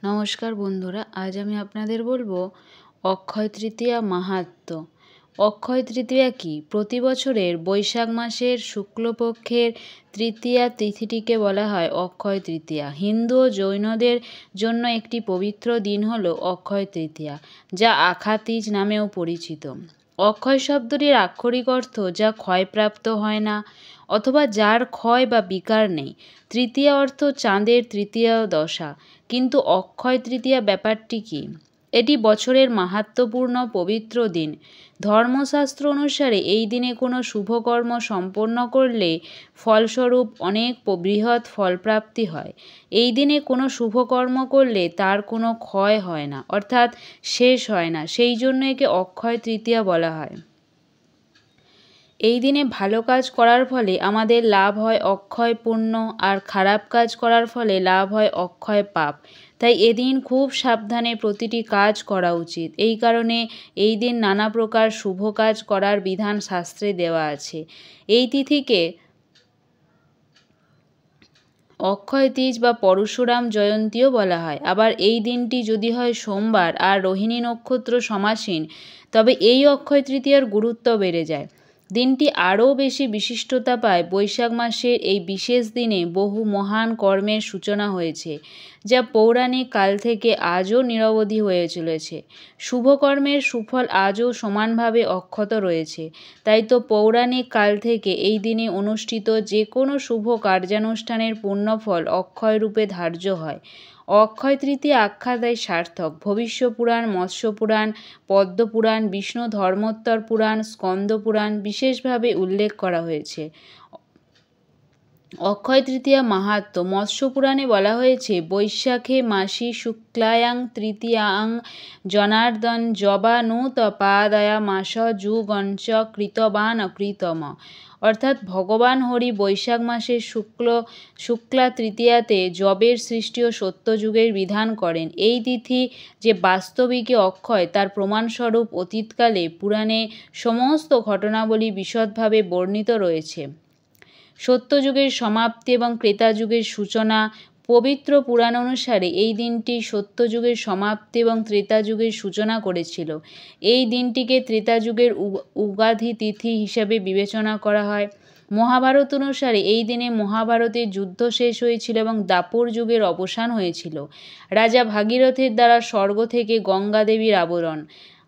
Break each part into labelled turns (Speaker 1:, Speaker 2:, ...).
Speaker 1: নমস্কার বন্ধুরা, আজ আমি আপনাদের বলবো অক্ষয় তৃতীয়া মাহাত্ম্য। অক্ষয় তৃতীয়া কি? প্রতি বছরের বৈশাখ মাসের শুক্লপক্ষের তৃতীয়া তিথিটিকে বলা হয় অক্ষয় তৃতীয়া। হিন্দু ও জৈনদের জন্য একটি পবিত্র দিন হলো অক্ষয় তৃতীয়া, যা আখাতীজ নামেও পরিচিত। অক্ষয় শব্দটির আক্ষরিক অর্থ যা ক্ষয়প্রাপ্ত হয় না অথবা যার ক্ষয় বা বিকার নেই। তৃতীয়া অর্থ চাঁদের তৃতীয় দশা। কিন্তু অক্ষয় তৃতীয়া ব্যাপারটি কি? এটি বছরের মাহাত্ম্যপূর্ণ পবিত্র দিন। ধর্মশাস্ত্র অনুসারে এই দিনে কোনো শুভকর্ম সম্পন্ন করলে ফলস্বরূপ অনেক বৃহৎ ফলপ্রাপ্তি হয়। এই দিনে কোনো শুভকর্ম করলে তার কোনো ক্ষয় হয় না, অর্থাৎ শেষ হয় না, সেই জন্য একে অক্ষয় তৃতীয়া বলা হয়। এই দিনে ভালো কাজ করার ফলে আমাদের লাভ হয় অক্ষয় পুণ্য, আর খারাপ কাজ করার ফলে লাভ হয় অক্ষয় পাপ। তাই এদিন খুব সাবধানে প্রতিটি কাজ করা উচিত। এই কারণে এই দিন নানা প্রকার শুভ কাজ করার বিধান শাস্ত্রে দেওয়া আছে। এই তিথিকে অক্ষয় তিজ বা পরশুরাম জয়ন্তীও বলা হয়। আবার এই দিনটি যদি হয় সোমবার আর রোহিণী নক্ষত্র সমাসীন, তবে এই অক্ষয় তৃতীয়ার গুরুত্ব বেড়ে যায়। দিনটি আরও বেশি বিশিষ্টতা পায় বৈশাখ মাসের এই বিশেষ দিনে বহু মহান কর্মের সূচনা হয়েছে, যা পৌরাণিক কাল থেকে আজও নিরবধি হয়ে চলেছে। শুভকর্মের সুফল আজও সমানভাবে অক্ষত রয়েছে। তাই তো পৌরাণিক কাল থেকে এই দিনে অনুষ্ঠিত যে কোনো শুভ কার্যানুষ্ঠানের পুণ্যফল অক্ষয় রূপে ধার্য হয়। অক্ষয় তৃতীয়া আখ্যা দেয় সার্থক। ভবিষ্য পুরাণ, মৎস্য পুরাণ, পদ্ম পুরাণ, বিষ্ণু ধর্মোত্তর পুরাণ, স্কন্দ পুরাণ বিশেষভাবে উল্লেখ করা হয়েছে। অক্ষয় তৃতীয়া মাহাত্ম্য। মৎস্য পুরাণে বলা হয়েছে, বৈশাখে মাসি শুক্লায়াং তৃতীয়াং জনার্দন জবানুত পাদয়া মাস যুগঞ্চ কৃতবান অকৃতম। অর্থাৎ ভগবান হরি বৈশাখ মাসের শুক্লা তৃতীয়াতে যবের সৃষ্টি ও সত্যযুগের বিধান করেন। এই তিথি যে বাস্তবিকই অক্ষয় তার প্রমাণস্বরূপ অতীতকালে পুরাণে সমস্ত ঘটনাবলী বিশদভাবে বর্ণিত রয়েছে। সত্যযুগের সমাপ্তি এবং ত্রেতাযুগের সূচনা। পবিত্র পুরাণ অনুসারে এই দিনটি সত্যযুগের সমাপ্তি এবং ত্রেতাযুগের সূচনা করেছিল। এই দিনটিকে ত্রেতাযুগের উগাধি তিথি হিসাবে বিবেচনা করা হয়। মহাভারত অনুসারে এই দিনে মহাভারতের যুদ্ধ শেষ হয়েছিল এবং দাপর যুগের অবসান হয়েছিল। রাজা ভাগীরথের দ্বারা স্বর্গ থেকে গঙ্গা দেবীর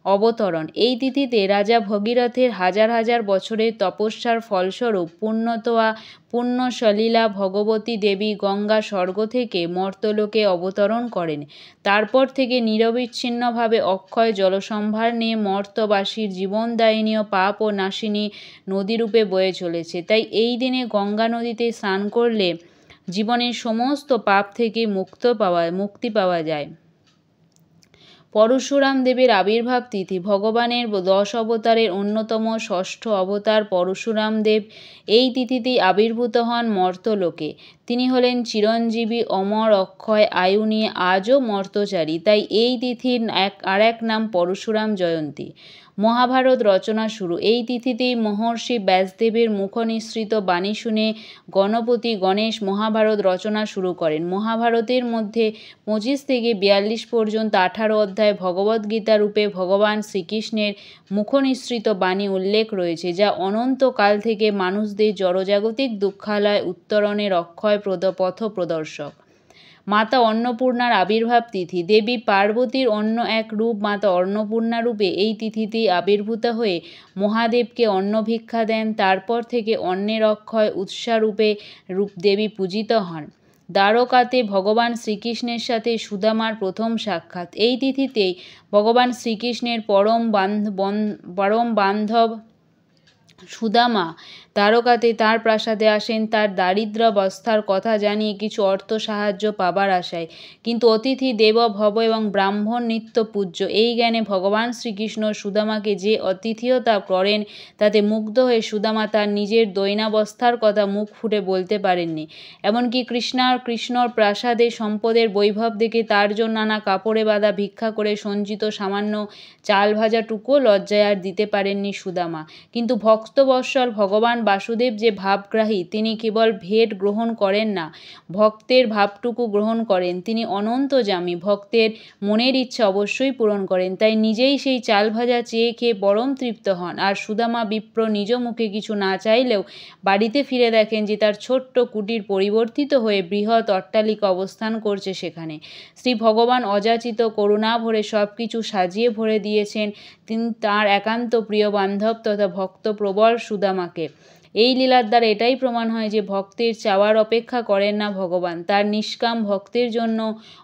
Speaker 1: অবতরণ। এই তিথিতে রাজা ভগীরথের হাজার হাজার বছরের তপস্যার ফলস্বরূপ পুণ্যসলীলা ভগবতী দেবী গঙ্গা স্বর্গ থেকে মর্ত্যলোকে অবতরণ করেন। তারপর থেকে নিরবিচ্ছিন্নভাবে অক্ষয় জলসম্ভার নিয়ে মর্ত্যবাসীর জীবনদায়িনী ও পাপ ও নাশিনী নদীরূপে বয়ে চলেছে। তাই এই দিনে গঙ্গা নদীতে স্নান করলে জীবনের সমস্ত পাপ থেকে মুক্তি পাওয়া যায়। পরশুরাম দেবের আবির্ভাব তিথি। ভগবানের 10 অবতারের অন্যতম ষষ্ঠ অবতার পরশুরাম দেব এই তিথিতেই আবির্ভূত হন মর্ত্যলোকে। তিনি হলেন চিরঞ্জীবী, অমর, অক্ষয়, আয়ু নিয়ে আজও মর্ত্যচারী। তাই এই তিথির আর এক নাম পরশুরাম জয়ন্তী। মহাভারত রচনা শুরু। এই তিথিতেই মহর্ষি ব্যাসদেবের মুখনিসৃত বাণী শুনে গণপতি গণেশ মহাভারত রচনা শুরু করেন। মহাভারতের মধ্যে 25 থেকে 42 পর্যন্ত 18 অধ্যায় ভগবদ্গীতা রূপে ভগবান শ্রীকৃষ্ণের মুখনিসৃত বাণী উল্লেখ রয়েছে, যা অনন্তকাল থেকে মানুষদের জড়জাগতিক দুঃখালয় উত্তরণের অক্ষয় পথ প্রদর্শক। মাতা অন্নপূর্ণার আবির্ভাব তিথি। দেবী পার্বতীর অন্য এক রূপ মাতা অন্নপূর্ণা রূপে এই তিথিতেই আবির্ভূত হয়ে মহাদেবকে অন্ন ভিক্ষা দেন। তারপর থেকে অন্নের অক্ষয় উৎসারূপে দেবী পূজিত হন। দ্বারকাতে ভগবান শ্রীকৃষ্ণের সাথে সুদামার প্রথম সাক্ষাৎ। এই তিথিতেই ভগবান শ্রীকৃষ্ণের পরম বান্ধব সুদামা দ্বারকাতে তাঁর প্রাসাদে আসেন তার দারিদ্র্যাবস্থার কথা জানিয়ে কিছু অর্থ সাহায্য পাবার আশায়। কিন্তু অতিথি দেব ভব এবং ব্রাহ্মণ নিত্য পূজ্য। এই জ্ঞানে ভগবান শ্রীকৃষ্ণ সুদামাকে যে আতিথেয়তা করেন তাতে মুগ্ধ হয়ে সুদামা তার নিজের দৈনাবস্থার কথা মুখ ফুটে বলতে পারেননি। এমনকি কৃষ্ণর প্রাসাদে সম্পদের বৈভব দেখে তার জন্য নানা কাপড়ে বাঁধা ভিক্ষা করে সঞ্চিত সামান্য চাল ভাজাটুকুও লজ্জায় আর দিতে পারেননি সুদামা। কিন্তু ভক্তবৎসল ভগবান বাসুদেব যে ভাবগ্রাহী, তিনি কেবল ভেট গ্রহণ করেন না, ভক্তের ভাবটুকু গ্রহণ করেন। তিনি অনন্তযামী, ভক্তের মনের ইচ্ছা অবশ্যই পূরণ করেন। তাই নিজেই সেই চাল ভাজা চেয়ে খেয়ে পরম তৃপ্ত হন। আর সুদামা বিপ্র নিজ মুখে কিছু না চাইলেও বাড়িতে ফিরে দেখেন যে তার ছোট্ট কুটির পরিবর্তিত হয়ে বৃহৎ অট্টালিকা অবস্থান করছে সেখানে। শ্রী ভগবান অযাচিত করুণা ভরে সব কিছু সাজিয়ে ভরে দিয়েছেন তিনি তাঁর একান্ত প্রিয় বান্ধব তথা ভক্ত প্রবল সুদামাকে। এই লীলার দ্বারা এটাই প্রমাণ হয় যে ভক্তের চাওয়ার অপেক্ষা করেন না ভগবান, তার নিষ্কাম ভক্তের জন্য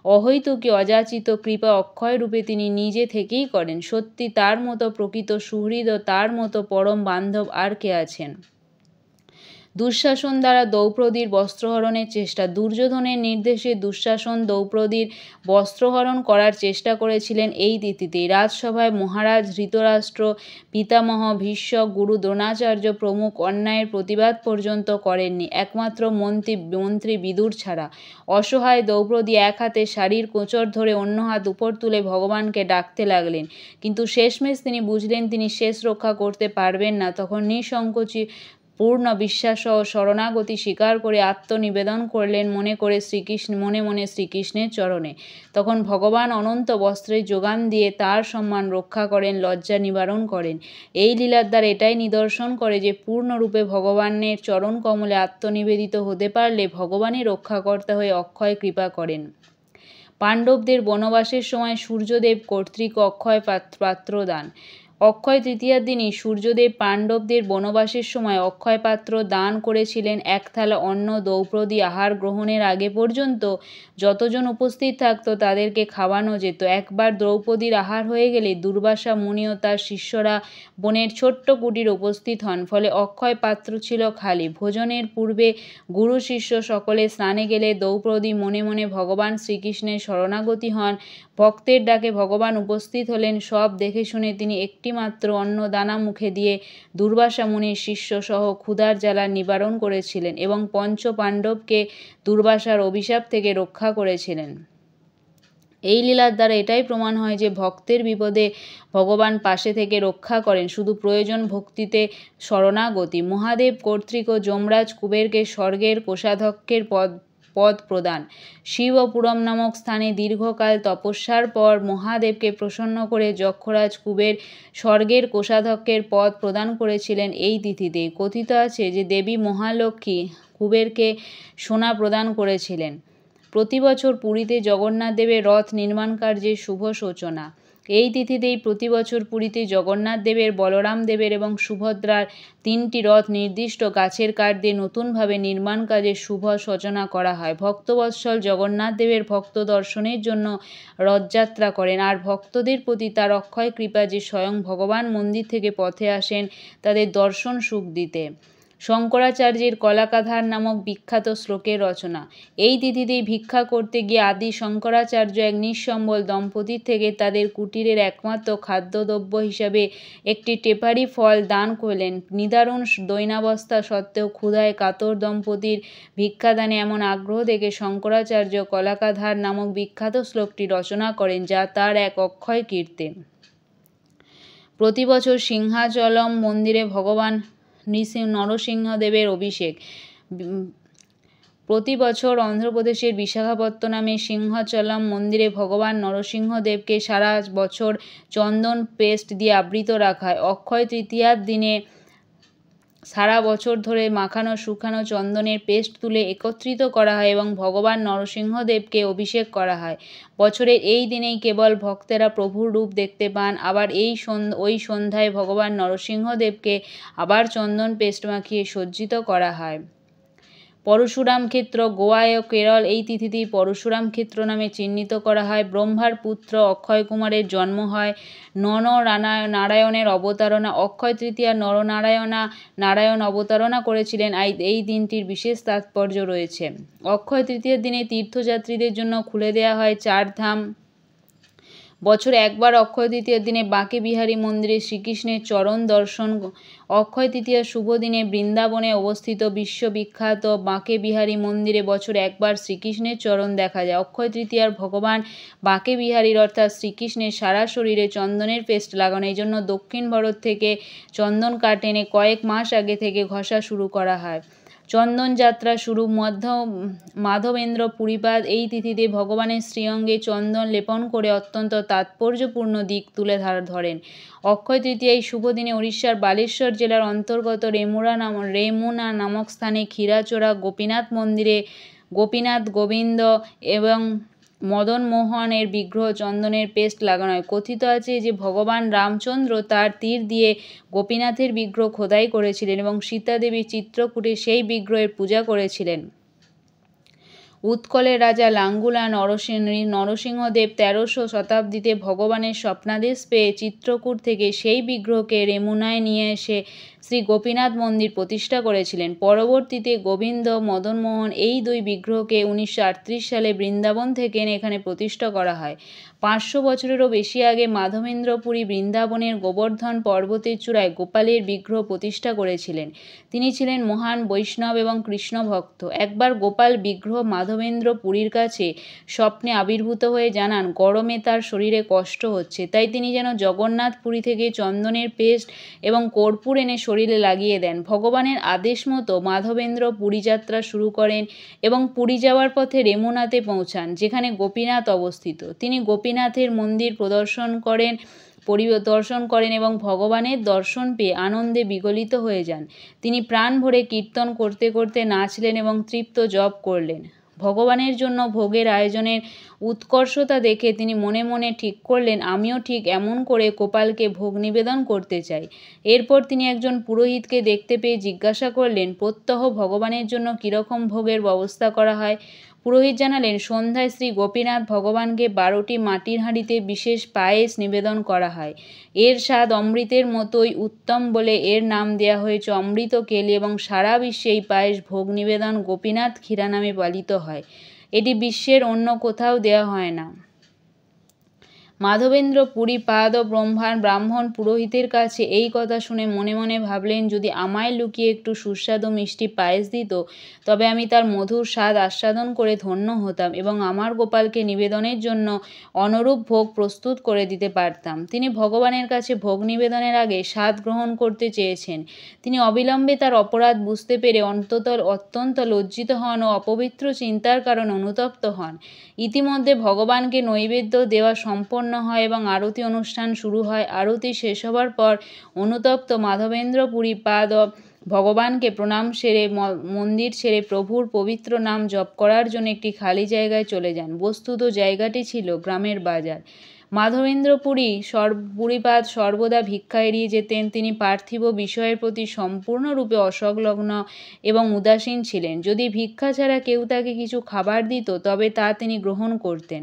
Speaker 1: অহৈতুকী অযাচিত কৃপা অক্ষয় রূপে তিনি নিজে থেকেই করেন। সত্যি তার মতো প্রকৃত সুহৃদ ও তার মতো পরম বান্ধব আর কে আছেন? দুঃশাসন দ্বারা দ্রৌপদীর বস্ত্রহরণের চেষ্টা। দুর্যোধনের নির্দেশে দুঃশাসন দ্রৌপদীর বস্ত্রহরণ করার চেষ্টা করেছিলেন এই তিথিতেই। রাজসভায় মহারাজ ধৃতরাষ্ট্র, পিতামহ ভীষ্ম, গুরু দ্রোণাচার্য প্রমুখ অন্যায়ের প্রতিবাদ পর্যন্ত করেননি, একমাত্র মন্ত্রী বিদুর ছাড়া। অসহায় দ্রৌপদী এক হাতে শাড়ির কোঁচর ধরে অন্য হাত উপর তুলে ভগবানকে ডাকতে লাগলেন, কিন্তু শেষমেশ তিনি বুঝলেন তিনি শেষ রক্ষা করতে পারবেন না। তখন নিঃসংকোচে পূর্ণ বিশ্বাস ও শরণাগতি স্বীকার করে আত্মনিবেদন করলেন মনে মনে শ্রীকৃষ্ণের চরণে। তখন ভগবান অনন্ত বস্ত্রের যোগান দিয়ে তার সম্মান রক্ষা করেন, লজ্জা নিবারণ করেন। এই লীলার দ্বারা এটাই নিদর্শন করে যে পূর্ণরূপে ভগবানের চরণ কমলে আত্মনিবেদিত হতে পারলে ভগবানই রক্ষাকর্তা হয়ে অক্ষয় কৃপা করেন। পাণ্ডবদের বনবাসের সময় সূর্যদেব কর্তৃক অক্ষয় পাত্র দান। অক্ষয় তৃতীয়ার দিনই সূর্যদেব পাণ্ডবদের বনবাসের সময় অক্ষয় পাত্র দান করেছিলেন। এক থালা অন্ন দ্রৌপদী আহার গ্রহণের আগে পর্যন্ত যতজন উপস্থিত থাকত তাদেরকে খাওয়ানো যেত। একবার দ্রৌপদীর আহার হয়ে গেলে দুর্বাসা মুনি ও তার শিষ্যরা বনের ছোট্ট কুটিরে উপস্থিত হন, ফলে অক্ষয় পাত্র ছিল খালি। ভোজনের পূর্বে গুরু শিষ্য সকলে স্নানে গেলে দ্রৌপদী মনে মনে ভগবান শ্রীকৃষ্ণের শরণাগতি হন। ভক্তের ডাকে ভগবান উপস্থিত হলেন। সব দেখে শুনে তিনি একটিমাত্র অন্নদানা মুখে দিয়ে দুর্বাসা মুনির শিষ্য সহ ক্ষুধার জ্বালা নিবারণ করেছিলেন এবং পঞ্চ পাণ্ডবকে দুর্বাসার অভিশাপ থেকে রক্ষা করেছিলেন। এই লীলার দ্বারা এটাই প্রমাণ হয় যে ভক্তের বিপদে ভগবান পাশে থেকে রক্ষা করেন, শুধু প্রয়োজন ভক্তিতে শরণাগতি। মহাদেব কর্তৃক ও যমরাজ কুবেরকে স্বর্গের কোষাধ্যক্ষের পদ প্রদান। শিবপুরম নামক স্থানে দীর্ঘকাল তপস্যার পর মহাদেবকে প্রসন্ন করে যক্ষরাজ কুবের স্বর্গের কোষাধ্যক্ষের পদ প্রদান করেছিলেন এই তিথিতে। কথিত আছে যে দেবী মহালক্ষ্মী কুবেরকে সোনা প্রদান করেছিলেন। প্রতি বছর পুরীতে জগন্নাথ দেবের রথ নির্মাণ কার্যের শুভ সূচনা। এই তিথিতেই প্রতি বছর পুরীতে জগন্নাথ দেবের, বলরাম দেবের এবং সুভদ্রার 3টি রথ নির্দিষ্ট গাছের কাঠ দিয়ে নতুনভাবে নির্মাণ কাজের শুভ সূচনা করা হয়। ভক্তবৎসল জগন্নাথ দেবের ভক্ত দর্শনের জন্য রথযাত্রা করেন, আর ভক্তদের প্রতি তার অক্ষয় কৃপা যে স্বয়ং ভগবান মন্দির থেকে পথে আসেন তাদের দর্শন সুখ দিতে। শঙ্করাচার্যের কলাকাধার নামক বিখ্যাত শ্লোকের রচনা। এই তিথিতেই ভিক্ষা করতে গিয়ে আদি শঙ্করাচার্য এক নিঃসম্বল দম্পতির থেকে তাদের কুটিরের একমাত্র খাদ্যদ্রব্য হিসাবে একটি টেপারি ফল দান করলেন। নিদারুণ দৈনাবস্থা সত্ত্বেও ক্ষুধায় কাতর দম্পতির ভিক্ষাদানে এমন আগ্রহ দেখে শঙ্করাচার্য কলাকাধার নামক বিখ্যাত শ্লোকটি রচনা করেন, যা তার এক অক্ষয় কীর্তি। প্রতি বছর সিংহাচলম মন্দিরে ভগবান নরসিংহদেবের অভিষেক। প্রতি বছর অন্ধ্রপ্রদেশের বিশাখাপত্তনমে সিংহাচলম মন্দিরে ভগবান নরসিংহদেবকে সারা বছর চন্দন পেস্ট দিয়ে আবৃত রাখা হয়। অক্ষয় তৃতীয়ার দিনে সারা বছর ধরে মাখানো শুকানো চন্দনের পেস্ট তুলে একত্রিত করা হয় এবং ভগবান নরসিংহদেবকে অভিষেক করা হয়। বছরের এই দিনেই কেবল ভক্তেরা প্রভুর রূপ দেখতে পান। আবার ওই সন্ধ্যায় ভগবান নরসিংহদেবকে আবার চন্দন পেস্ট মাখিয়ে সজ্জিত করা হয়। পরশুরাম ক্ষেত্র। গোয়ায় ও কেরল এই তিথিতেই পরশুরাম ক্ষেত্র নামে চিহ্নিত করা হয়। ব্রহ্মার পুত্র অক্ষয় কুমারের জন্ম হয়। নারায়ণের অবতারণা। অক্ষয় তৃতীয়া নারায়ণ অবতারণা করেছিলেন। এই দিনটির বিশেষ তাৎপর্য রয়েছে। অক্ষয় তৃতীয়ার দিনে তীর্থযাত্রীদের জন্য খুলে দেওয়া হয় 4 ধাম। বছরে একবার অক্ষয় তৃতীয়ার দিনে বাঁকে বিহারী মন্দিরে শ্রীকৃষ্ণের চরণ দর্শন। অক্ষয় তৃতীয়ার শুভ দিনে বৃন্দাবনে অবস্থিত বিশ্ববিখ্যাত বাঁকে বিহারী মন্দিরে বছরে একবার শ্রীকৃষ্ণের চরণ দেখা যায়। অক্ষয় তৃতীয়ার ভগবান বাঁকে বিহারীর অর্থাৎ শ্রীকৃষ্ণের সারা শরীরে চন্দনের পেস্ট লাগানো। এই জন্য দক্ষিণ ভারত থেকে চন্দন কাঠ এনে কয়েক মাস আগে থেকে ঘষা শুরু করা হয়। চন্দন যাত্রা শুরু মাধবেন্দ্র পুরীপাদ এই তিথিতে ভগবানের শ্রীঅঙ্গে চন্দন লেপন করে অত্যন্ত তাৎপর্যপূর্ণ দিক তুলে ধরেন। অক্ষয় তৃতীয়া এই শুভ দিনে উড়িষ্যার বালেশ্বর জেলার অন্তর্গত রেমুনা নামক স্থানে ক্ষীরাচোরা গোপীনাথ মন্দিরে গোপীনাথ, গোবিন্দ এবং মদন মোহনের বিগ্রহ চন্দনের পেস্ট লাগানো হয়। কথিত আছে যে ভগবান রামচন্দ্র তার তীর দিয়ে গোপীনাথের বিগ্রহ খোদাই করেছিলেন এবং সীতা দেবী চিত্রকূটে সেই বিগ্রহের পূজা করেছিলেন। উৎকলের রাজা লাঙ্গুলা নরসিংহদেব ১৩০০ শতাব্দীতে ভগবানের স্বপ্নাদেশ পেয়ে চিত্রকূট থেকে সেই বিগ্রহকে রেমুনায় নিয়ে এসে শ্রী গোপীনাথ মন্দির প্রতিষ্ঠা করেছিলেন। পরবর্তীতে গোবিন্দ, মদনমোহন এই দুই বিগ্রহকে ১৯৩৮ সালে বৃন্দাবন থেকে এনে এখানে প্রতিষ্ঠা করা হয়। ৫০০ বছরেরও বেশি আগে মাধবেন্দ্র পুরী বৃন্দাবনের গোবর্ধন পর্বতের চূড়ায় গোপালের বিগ্রহ প্রতিষ্ঠা করেছিলেন। তিনি ছিলেন মহান বৈষ্ণব এবং কৃষ্ণ ভক্ত। একবার গোপাল বিগ্রহ মাধবেন্দ্র পুরীর কাছে স্বপ্নে আবির্ভূত হয়ে জানান গরমে তার শরীরে কষ্ট হচ্ছে, তাই তিনি যেন জগন্নাথ পুরী থেকে চন্দনের পেস্ট এবং কর্পূর এনে শরীরে লাগিয়ে দেন। ভগবানের আদেশ মতো মাধবেন্দ্র পুরী যাত্রা শুরু করেন এবং পুরী যাওয়ার পথে রেমুনাতে পৌঁছান, যেখানে গোপীনাথ অবস্থিত। তিনি গোপীনাথের মন্দির দর্শন করেন এবং ভগবানের দর্শন পেয়ে আনন্দে বিগলিত হয়ে যান। তিনি প্রাণ ভরে কীর্তন করতে করতে নাচলেন এবং তৃপ্ত জপ করলেন। ভগবানের জন্য ভোগের আয়োজনের উৎকর্ষতা দেখে তিনি মনে মনে ঠিক করলেন, আমিও ঠিক এমন করে গোপালকে ভোগ নিবেদন করতে চাই। এরপর তিনি একজন পুরোহিতকে দেখতে পেয়ে জিজ্ঞাসা করলেন, প্রত্যহ ভগবানের জন্য কীরকম ভোগের ব্যবস্থা করা হয়? পুরোহিত জানালেন, সন্ধ্যায় শ্রী গোপীনাথ ভগবানকে ১২টি মাটির হাঁড়িতে বিশেষ পায়েস নিবেদন করা হয়। এর স্বাদ অমৃতের মতোই উত্তম বলে এর নাম দেয়া হয়েছে অমৃত কেলি এবং সারা বিশ্বে এই পায়েস ভোগ নিবেদন গোপীনাথ ক্ষীরা নামে পালিত হয়। এটি বিশ্বের অন্য কোথাও দেওয়া হয় না। মাধবেন্দ্র পুরী পাদ ব্রাহ্মণ পুরোহিতের কাছে এই কথা শুনে মনে মনে ভাবলেন, যদি আমায় লুকিয়ে একটু সুস্বাদু মিষ্টি পায়েস দিত, তবে আমি তার মধুর স্বাদ আস্বাদন করে ধন্য হতাম এবং আমার গোপালকে নিবেদনের জন্য অনুরূপ ভোগ প্রস্তুত করে দিতে পারতাম। তিনি ভগবানের কাছে ভোগ নিবেদনের আগে স্বাদ গ্রহণ করতে চেয়েছেন। তিনি অবিলম্বে তার অপরাধ বুঝতে পেরে অত্যন্ত লজ্জিত হন ও অপবিত্র চিন্তার কারণে অনুতপ্ত হন। ইতিমধ্যে ভগবানকে নৈবেদ্য দেওয়া সম্পন্ন হয় এবং আরতি অনুষ্ঠান শুরু হয়। আরতি শেষ হবার পর অনুতপ্ত মাধবেন্দ্র পুরী পাদ ভগবানকে প্রণাম সেরে মন্দির ছেড়ে প্রভুর পবিত্র নাম জপ করার জন্য একটি খালি জায়গায় চলে যান। বস্তুত জায়গাটি ছিল গ্রামের বাজার। মাধবেন্দ্র পুরীপাদ সর্বদা ভিক্ষা এড়িয়ে যেতেন। তিনি পার্থিব বিষয়ের প্রতি সম্পূর্ণরূপে অসংলগ্ন এবং উদাসীন ছিলেন। যদি ভিক্ষা ছাড়া কেউ তাকে কিছু খাবার দিত, তবে তা তিনি গ্রহণ করতেন,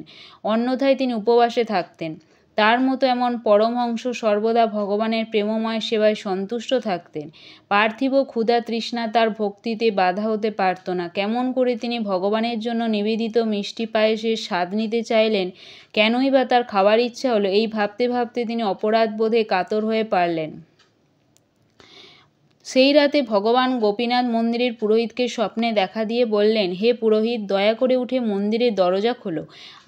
Speaker 1: অন্যথায় তিনি উপবাসে থাকতেন। তার মতো এমন পরমহংস সর্বদা ভগবানের প্রেমময় সেবায় সন্তুষ্ট থাকতেন। পার্থিব ক্ষুধা তৃষ্ণা তার ভক্তিতে বাধা হতে পারত না। কেমন করে তিনি ভগবানের জন্য নিবেদিত মিষ্টি পায়েসের স্বাদ নিতে চাইলেন, কেনই বা তার খাবার ইচ্ছা হলো, এই ভাবতে ভাবতে তিনি অপরাধবোধে কাতর হয়ে পড়লেন। সেই রাতে ভগবান গোপীনাথ মন্দিরের পুরোহিতকে স্বপ্নে দেখা দিয়ে বললেন, হে পুরোহিত, দয়া করে উঠে মন্দিরের দরজা খোলো।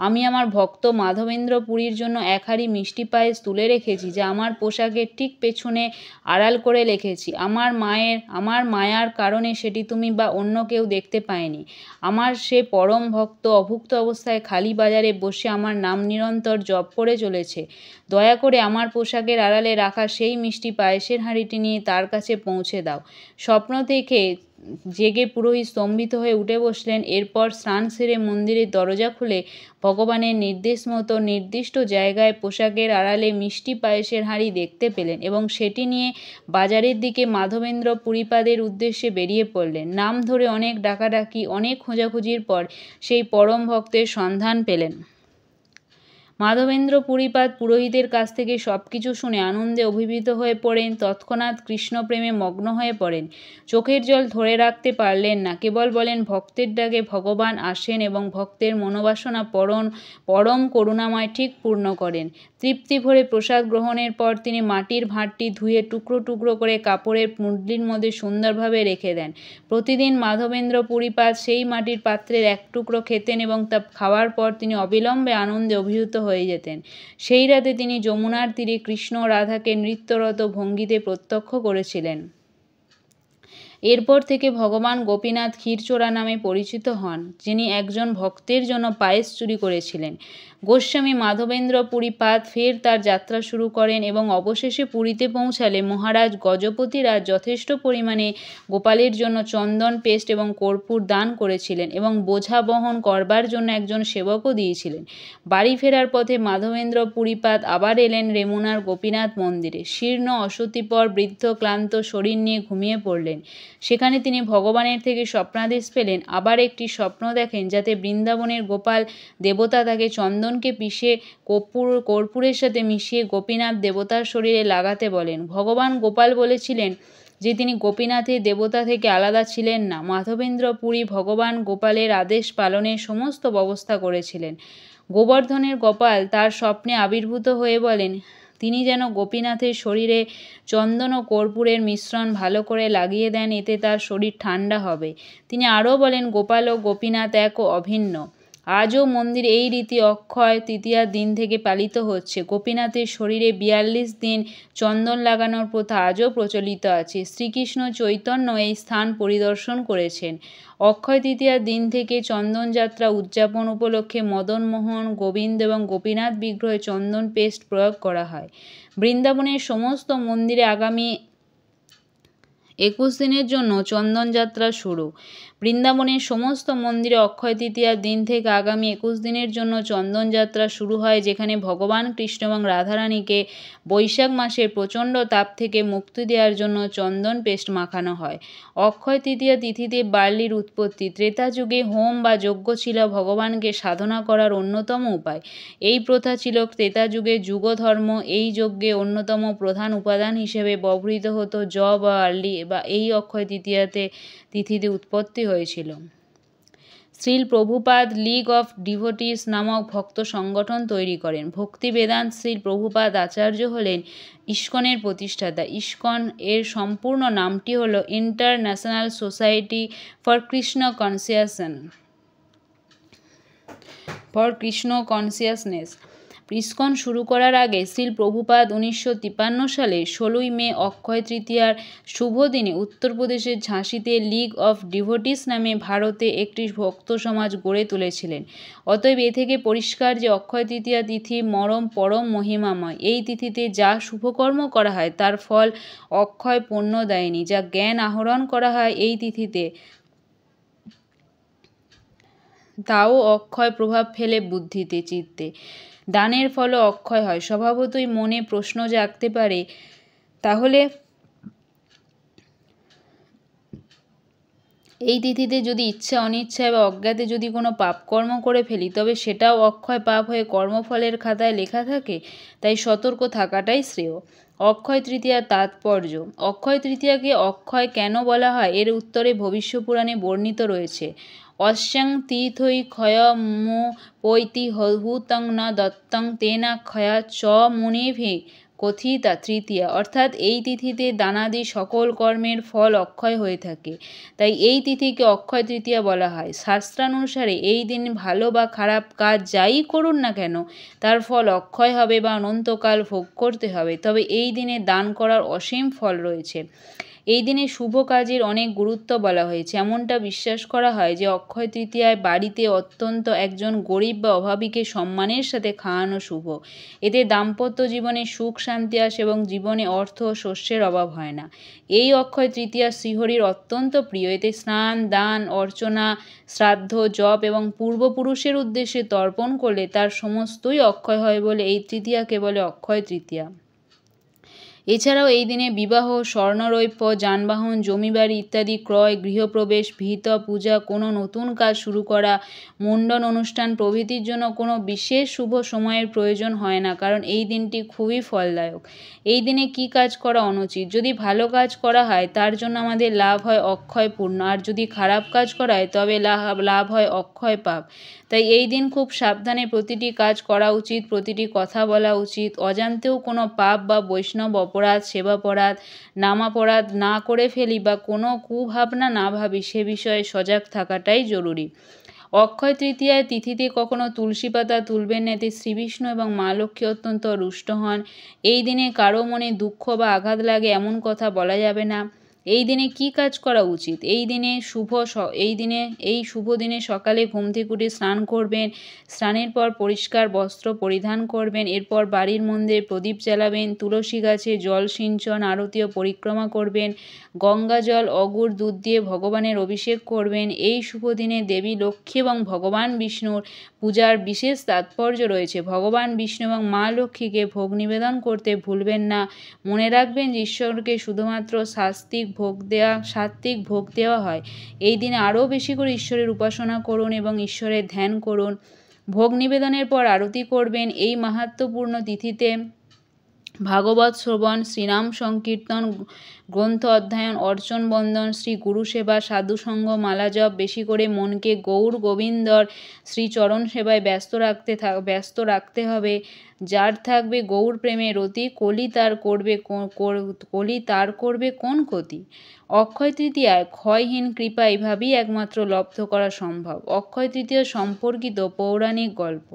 Speaker 1: আমি আমার ভক্ত মাধবেন্দ্র পুরীর জন্য এক হাঁড়ি মিষ্টি পায়েস তুলে রেখেছি, যা আমার পোশাকের ঠিক পেছনে আড়াল করে রেখেছি। আমার মায়ার কারণে সেটি তুমি বা অন্য কেউ দেখতে পায়নি। আমার সে পরম ভক্ত অভুক্ত অবস্থায় খালি বাজারে বসে আমার নাম নিরন্তর জপ করে চলেছে। দয়া করে আমার পোশাকের আড়ালে রাখা সেই মিষ্টি পায়েসের হাঁড়িটি নিয়ে তার কাছে পৌঁছে দাও। স্বপ্ন থেকে জেগে পুরোহিত স্তম্ভিত হয়ে উঠে বসলেন। এরপর স্নান সেরে মন্দিরের দরজা খুলে ভগবানের নির্দেশ মতো নির্দিষ্ট জায়গায় পোশাকের আড়ালে মিষ্টি পায়েসের হাঁড়ি দেখতে পেলেন এবং সেটি নিয়ে বাজারের দিকে মাধবেন্দ্র পুরীপাদের উদ্দেশ্যে বেরিয়ে পড়লেন। নাম ধরে অনেক ডাকাডাকি, অনেক খোঁজাখুঁজির পর সেই পরম ভক্তের সন্ধান পেলেন। মাধবেন্দ্র পুরীপাদ পুরোহিতের কাছ থেকে সব কিছু শুনে আনন্দে অভিভূত হয়ে পড়েন। তৎক্ষণাৎ কৃষ্ণপ্রেমে মগ্ন হয়ে পড়েন। চোখের জল ধরে রাখতে পারলেন না, কেবল বলেন, ভক্তের ডাকে ভগবান আসেন এবং ভক্তের মনোবাসনা পরম করুণাময় ঠিক পূর্ণ করেন। তৃপ্তি ভরে প্রসাদ গ্রহণের পর তিনি মাটির ভাঁড়টি ধুয়ে টুকরো টুকরো করে কাপড়ের পুঁটলির মধ্যে সুন্দরভাবে রেখে দেন। প্রতিদিন মাধবেন্দ্র পুরীপাদ সেই মাটির পাত্রের এক টুকরো খেতেন এবং তা খাওয়ার পর তিনি অবিলম্বে আনন্দে অভিভূত হয়ে যেতেন। সেই রাতে তিনি যমুনার তীরে কৃষ্ণ ও রাধাকে নৃত্যরত ভঙ্গিতে প্রত্যক্ষ করেছিলেন। এরপর থেকে ভগবান গোপীনাথ ক্ষীরচোরা নামে পরিচিত হন, যিনি একজন ভক্তের জন্য পায়েস চুরি করেছিলেন। গোস্বামী মাধবেন্দ্র পুরীপাদ ফের তার যাত্রা শুরু করেন এবং অবশেষে পুরীতে পৌঁছালে মহারাজ গজপতিরাজ যথেষ্ট পরিমাণে গোপালের জন্য চন্দন পেস্ট এবং কর্পূর দান করেছিলেন এবং বোঝা বহন করবার জন্য একজন সেবকও দিয়েছিলেন। বাড়ি ফেরার পথে মাধবেন্দ্র পুরীপাদ আবার এলেন রেমুনার গোপীনাথ মন্দিরে। শীর্ণ অসতিপর বৃদ্ধ ক্লান্ত শরীর নিয়ে ঘুমিয়ে পড়লেন। সেখানে তিনি ভগবানের থেকে স্বপ্নাদেশ পেলেন। আবার একটি স্বপ্ন দেখেন, যাতে বৃন্দাবনের গোপাল দেবতা তাকে চন্দনকে পিষে কর্পূরের সাথে মিশিয়ে গোপীনাথ দেবতার শরীরে লাগাতে বলেন। ভগবান গোপাল বলেছিলেন যে তিনি গোপীনাথের দেবতা থেকে আলাদা ছিলেন না। মাধবেন্দ্র পুরী ভগবান গোপালের আদেশ পালনের সমস্ত ব্যবস্থা করেছিলেন। গোবর্ধনের গোপাল তার স্বপ্নে আবির্ভূত হয়ে বলেন তিনি যেন গোপীনাথের শরীরে চন্দন ও কর্পূরের মিশ্রণ ভালো করে লাগিয়ে দেন, এতে তার শরীর ঠান্ডা হবে। তিনি আরও বলেন, গোপাল ও গোপীনাথ এক ও অভিন্ন। আজও মন্দিরে এই রীতি অক্ষয় তৃতীয়ার দিন থেকে পালিত হচ্ছে। গোপীনাথের শরীরে ৪২ দিন চন্দন লাগানোর প্রথা আজও প্রচলিত আছে। শ্রীকৃষ্ণ চৈতন্য এই স্থান পরিদর্শন করেছেন। অক্ষয় তৃতীয়ার দিন থেকে চন্দনযাত্রা উদযাপন উপলক্ষে মদনমোহন, গোবিন্দ এবং গোপীনাথ বিগ্রহে চন্দন পেস্ট প্রয়োগ করা হয়। বৃন্দাবনের সমস্ত মন্দিরে আগামী ২১ দিনের জন্য চন্দনযাত্রা শুরু। বৃন্দাবনের সমস্ত মন্দিরে অক্ষয় তৃতীয়ার দিন থেকে আগামী ২১ দিনের জন্য চন্দনযাত্রা শুরু হয়, যেখানে ভগবান কৃষ্ণ এবং রাধারানীকে বৈশাখ মাসের প্রচণ্ড তাপ থেকে মুক্তি দেওয়ার জন্য চন্দন পেস্ট মাখানো হয়। অক্ষয় তৃতীয়া তিথিতে বার্লির উৎপত্তি। ত্রেতা যুগে হোম বা যজ্ঞ ছিল ভগবানকে সাধনা করার অন্যতম উপায়। এই প্রথা ছিল ত্রেতা যুগে যুগধর্ম। এই যজ্ঞে অন্যতম প্রধান উপাদান হিসেবে ব্যবহৃত হতো বা বার্লি বা এই অক্ষয় তিথিতে উৎপত্তি হয়েছিল। শ্রীল প্রভুপাদ লীগ অফ ডিভোটিস নামক ভক্ত সংগঠন তৈরি করেন। ভক্তি বেদান্ত শ্রীল প্রভুপাদ আচার্য হলেন ইস্কনের প্রতিষ্ঠাতা। ইস্কন এর সম্পূর্ণ নামটি হল international society for Krishna consciousness. ISKCON শুরু করার আগে শ্রীল প্রভুপাদ ১৯৫৩ সালে ১৬ই মে অক্ষয় তৃতীয়ার শুভ দিনে উত্তরপ্রদেশের ঝাঁসিতে লীগ অফ ডিভোটিস নামে ভারতে একটি ভক্ত সমাজ গড়ে তুলেছিলেন। অতএব এ থেকে পরিষ্কার যে অক্ষয় তৃতীয়া তিথি পরম মহিমাময়। এই তিথিতে যা শুভকর্ম করা হয় তার ফল অক্ষয় পুণ্যদায়িনী। যা জ্ঞান আহরণ করা হয় এই তিথিতে তাও অক্ষয় প্রভাব ফেলে বুদ্ধিতে, চিত্তে। দানের ফলও অক্ষয় হয়। স্বভাবতই মনে প্রশ্ন জাগতে পারে, তাহলে এই তিথিতে যদি ইচ্ছা অনিচ্ছায় বা অজ্ঞাতে যদি কোনো পাপকর্ম করে ফেলি, তবে সেটাও অক্ষয় পাপ হয়ে কর্মফলের খাতায় লেখা থাকে। তাই সতর্ক থাকাটাই শ্রেয়। অক্ষয় তৃতীয়ার তাৎপর্য। অক্ষয় তৃতীয়াকে অক্ষয় কেন বলা হয়, এর উত্তরে ভবিষ্য পুরাণে বর্ণিত রয়েছে। অস্যাং তীর্থৈ ক্ষয়মুপৈতি হুতং ন দত্তং তেনা ক্ষয়া চ মুনিভিঃ কথিতা তৃতীয়া। অর্থাৎ এই তিথিতে দানাদি সকল কর্মের ফল অক্ষয় হয়ে থাকে, তাই এই তিথিকে অক্ষয় তৃতীয়া বলা হয়। শাস্ত্রানুসারে এই দিন ভালো বা খারাপ কাজ যাই করুন না কেন তার ফল অক্ষয় হবে বা অনন্তকাল ভোগ করতে হবে। তবে এই দিনে দান করার অসীম ফল রয়েছে। এই দিনে শুভ কাজের অনেক গুরুত্ব বলা হয়েছে। এমনটা বিশ্বাস করা হয় যে অক্ষয় তৃতীয়ায় বাড়িতে অত্যন্ত একজন গরিব বা অভাবীকে সম্মানের সাথে খাওয়ানো শুভ। এতে দাম্পত্য জীবনে সুখ শান্তি আসে এবং জীবনে অর্থ ও শস্যের অভাব হয় না। এই অক্ষয় তৃতীয়া শ্রীহরির অত্যন্ত প্রিয়। এতে স্নান, দান, অর্চনা, শ্রাদ্ধ, জপ এবং পূর্বপুরুষের উদ্দেশ্যে তর্পণ করলে তার সমস্তই অক্ষয় হয় বলে এই তৃতীয়াকে বলে অক্ষয় তৃতীয়া। এছাড়াও এই দিনে বিবাহ, স্বর্ণরৌপ্য, যানবাহন, জমিবাড়ি ইত্যাদি ক্রয়, গৃহপ্রবেশ, ভৃত্য পূজা, কোনো নতুন কাজ শুরু করা, মুণ্ডন অনুষ্ঠান প্রভৃতির জন্য কোনো বিশেষ শুভ সময়ের প্রয়োজন হয় না, কারণ এই দিনটি খুবই ফলদায়ক। এই দিনে কি কাজ করা অনুচিত? যদি ভালো কাজ করা হয় তার জন্য আমাদের লাভ হয় অক্ষয় পুণ্য, আর যদি খারাপ কাজ করা হয় তবে লাভ হয় অক্ষয় পাপ। তাই এই দিন খুব সাবধানে প্রতিটি কাজ করা উচিত, প্রতিটি কথা বলা উচিত। অজান্তেও কোনো পাপ বা বৈষ্ণব অপরাধ, সেবাপরাধ, নামাপরাধ না করে ফেলি বা কোনো কুভাবনা না ভাবি, সে বিষয়ে সজাগ থাকাটাই জরুরি। অক্ষয় তৃতীয়ায় তিথিতে কখনো তুলসী পাতা তুলবেন না, এতে শ্রীবিষ্ণু এবং মা লক্ষ্মী অত্যন্ত রুষ্ট হন। এই দিনে কারো মনে দুঃখ বা আঘাত লাগে এমন কথা বলা যাবে না। এই দিনে কি কাজ করা উচিত? এই শুভ দিনে সকালে ঘুম থেকে উঠে স্নান করবেন। স্নানের পর পরিষ্কার বস্ত্র পরিধান করবেন। এরপর বাড়ির মন্দিরে প্রদীপ জ্বালাবেন, তুলসী গাছে জল সিঞ্চন, আরতি ও পরিক্রমা করবেন, গঙ্গা জল, অগুড় দুধ দিয়ে ভগবানের অভিষেক করবেন। এই শুভ দিনে দেবী লক্ষ্মী এবং ভগবান বিষ্ণুর পূজার বিশেষ তাৎপর্য রয়েছে। ভগবান বিষ্ণু এবং মা লক্ষ্মীকে ভোগ নিবেদন করতে ভুলবেন না। মনে রাখবেন যে ঈশ্বরকে শুধুমাত্র সাত্ত্বিক ভোগ দেওয়া হয়। এই দিনে আরও বেশি করে ঈশ্বরের উপাসনা করুন এবং ঈশ্বরের ধ্যান করুন। ভোগ নিবেদনের পর আরতি করবেন। এই মাহাত্ম্যপূর্ণ তিথিতে ভাগবত শ্রবণ, শ্রীনাম সংকীর্তন, গ্রন্থ অধ্যয়ন, অর্চন বন্দন, শ্রী গুরু সেবা, সাধুসঙ্গ, মালা জপ, বেশি করে মনকে গৌর গোবিন্দর শ্রীচরণ সেবায় ব্যস্ত রাখতে হবে। যার থাকবে গৌর প্রেমে রতি, কলি তার করবে কোন ক্ষতি? অক্ষয় তৃতীয়ায় ক্ষয়হীন কৃপা এভাবেই একমাত্র লব্ধ করা সম্ভব। অক্ষয় তৃতীয়া সম্পর্কিত পৌরাণিক গল্প।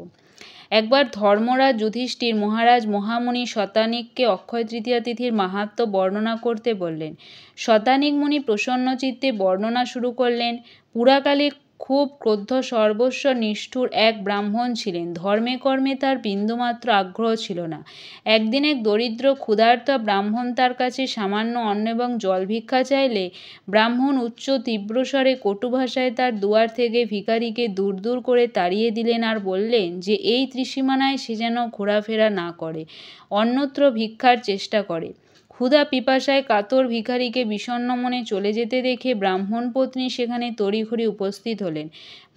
Speaker 1: একবার ধর্মরাজ যুধিষ্ঠির মহারাজ মহামুনি শতানিককে অক্ষয় তৃতীয়া তিথির মাহাত্ম্য বর্ণনা করতে বললেন। শতানিক মুনি প্রসন্ন চিত্তে বর্ণনা শুরু করলেন। পুরাকালে খুব ক্রোধ সর্বস্ব নিষ্ঠুর এক ব্রাহ্মণ ছিলেন। ধর্মে কর্মে তার বিন্দুমাত্র আগ্রহ ছিল না। একদিন এক দরিদ্র ক্ষুধার্ত ব্রাহ্মণ তার কাছে সামান্য অন্ন এবং জল ভিক্ষা চাইলে ব্রাহ্মণ উচ্চ তীব্র স্বরে কটু ভাষায় তার দুয়ার থেকে ভিখারিকে দূর দূর করে তাড়িয়ে দিলেন আর বললেন যে এই ত্রিসীমানায় সে যেন ঘোরাফেরা না করে, অন্যত্র ভিক্ষার চেষ্টা করে। ক্ষুধা পিপাসায় কাতর ভিখারিকে বিষণ্ণ মনে চলে যেতে দেখে ব্রাহ্মণ পত্নী সেখানে তড়িঘড়ি উপস্থিত হলেন।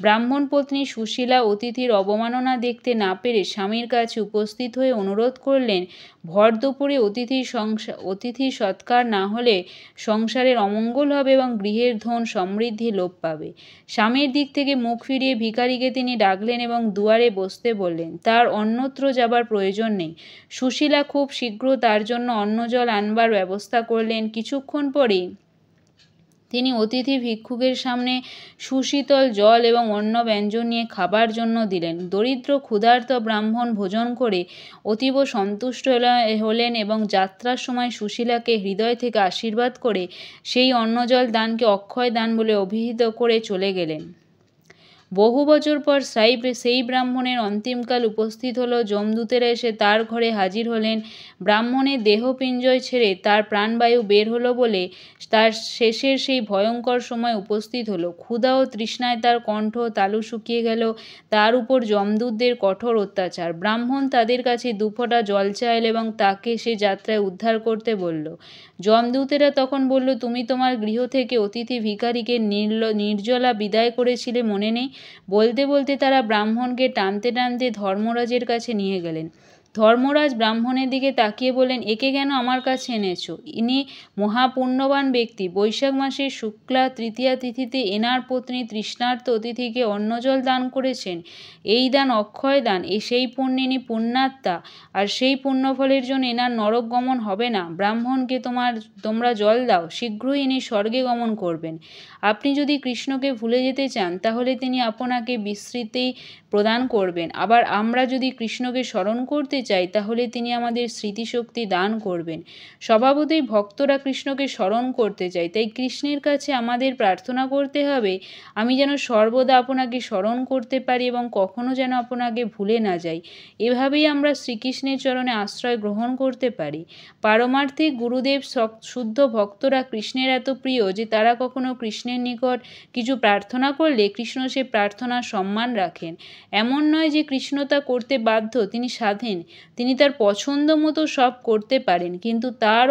Speaker 1: ব্রাহ্মণ পত্নী সুশীলা অতিথির অবমাননা দেখতে না পেরে স্বামীর কাছে উপস্থিত হয়ে অনুরোধ করলেন, ভর দুপুরে অতিথি সৎকার না হলে সংসারের অমঙ্গল হবে এবং গৃহের ধন সমৃদ্ধি লোপ পাবে। স্বামীর দিক থেকে মুখ ফিরিয়ে ভিখারিকে তিনি ডাকলেন এবং দুয়ারে বসতে বললেন। তার অন্যত্র যাবার প্রয়োজন নেই। সুশীলা খুব শীঘ্র তার জন্য অন্ন জল আনবার ব্যবস্থা করলেন। কিছুক্ষণ পরেই তিনি অতিথি ভিক্ষুকের সামনে সুশীতল জল এবং অন্য ব্যঞ্জন নিয়ে খাবার জন্য দিলেন। দরিদ্র ক্ষুধার্ত ব্রাহ্মণ ভোজন করে অতীব সন্তুষ্ট হলেন এবং যাত্রার সময় সুশীলাকে হৃদয় থেকে আশীর্বাদ করে সেই অন্নজল দানকে অক্ষয় দান বলে অভিহিত করে চলে গেলেন। বহু বছর পর সেই ব্রাহ্মণের অন্তিমকাল উপস্থিত হল। যমদূতেরা এসে তার ঘরে হাজির হলেন। ব্রাহ্মণের দেহপিঞ্জয় ছেড়ে তার প্রাণবায়ু বের হলো বলে তার শেষের সেই ভয়ঙ্কর সময় উপস্থিত হলো। ক্ষুধা ও তৃষ্ণায় তার কণ্ঠ তালু শুকিয়ে গেল। তার উপর যমদূতদের কঠোর অত্যাচার। ব্রাহ্মণ তাদের কাছে দুফোঁটা জল চাইল এবং তাকে সে যাত্রায় উদ্ধার করতে বলল। যমদূতেরা তখন বলল, তুমি তোমার গৃহ থেকে অতিথি ভিখারিকে নির্জলা বিদায় করেছিলে, মনে নেই? বলতে বলতে তারা ব্রাহ্মণকে টানতে টানতে ধর্মরাজের কাছে নিয়ে গেলেন। ধর্মরাজ ব্রাহ্মণের দিকে তাকিয়ে বললেন, একে কেন আমার কাছে এনেছো? ইনি মহাপুণ্যবান ব্যক্তি। বৈশাখ মাসের শুক্লা তৃতীয়া তিথিতে এনার পত্নী তৃষ্ণার্ত অতিথিকে অন্নজল দান করেছেন। এই দান অক্ষয় দান। সেই পুণ্যিনী পুণ্যাত্মা, আর সেই পুণ্যফলের জন্য এনার নরক গমন হবে না। ব্রাহ্মণকে তোমরা জল দাও, শীঘ্রই ইনি স্বর্গে গমন করবেন। আপনি যদি কৃষ্ণকে ভুলে যেতে চান তাহলে তিনি আপনাকে বিস্মৃতি প্রদান করবেন। আবার আমরা যদি কৃষ্ণকে স্মরণ করতে চাই তাহলে তিনি আমাদের স্মৃতিশক্তি দান করবেন। স্বভাবতই ভক্তরা কৃষ্ণকে স্মরণ করতে চায়, তাই কৃষ্ণের কাছে আমাদের প্রার্থনা করতে হবে, আমি যেন সর্বদা আপনাকে স্মরণ করতে পারি এবং কখনো যেন আপনাকে ভুলে না যাই। এভাবেই আমরা শ্রীকৃষ্ণের চরণে আশ্রয় গ্রহণ করতে পারি। পারমার্থিক গুরুদেব শুদ্ধ ভক্তরা কৃষ্ণের এত প্রিয় যে তারা কখনো কৃষ্ণের নিকট কিছু প্রার্থনা করলে কৃষ্ণ সে প্রার্থনার সম্মান রাখেন। এমন নয় যে কৃষ্ণ তা করতে বাধ্য, তিনি স্বাধীন। তিনি তার পছন্দ মতো সব করতে পারেন, কিন্তু তার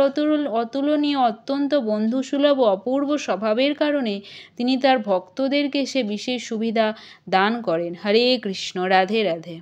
Speaker 1: অতুলনীয় অত্যন্ত বন্ধুসুলভ ও অপূর্ব স্বভাবের কারণে তিনি তার ভক্তদেরকে সে বিশেষ সুবিধা দান করেন। হরে কৃষ্ণ, রাধে রাধে।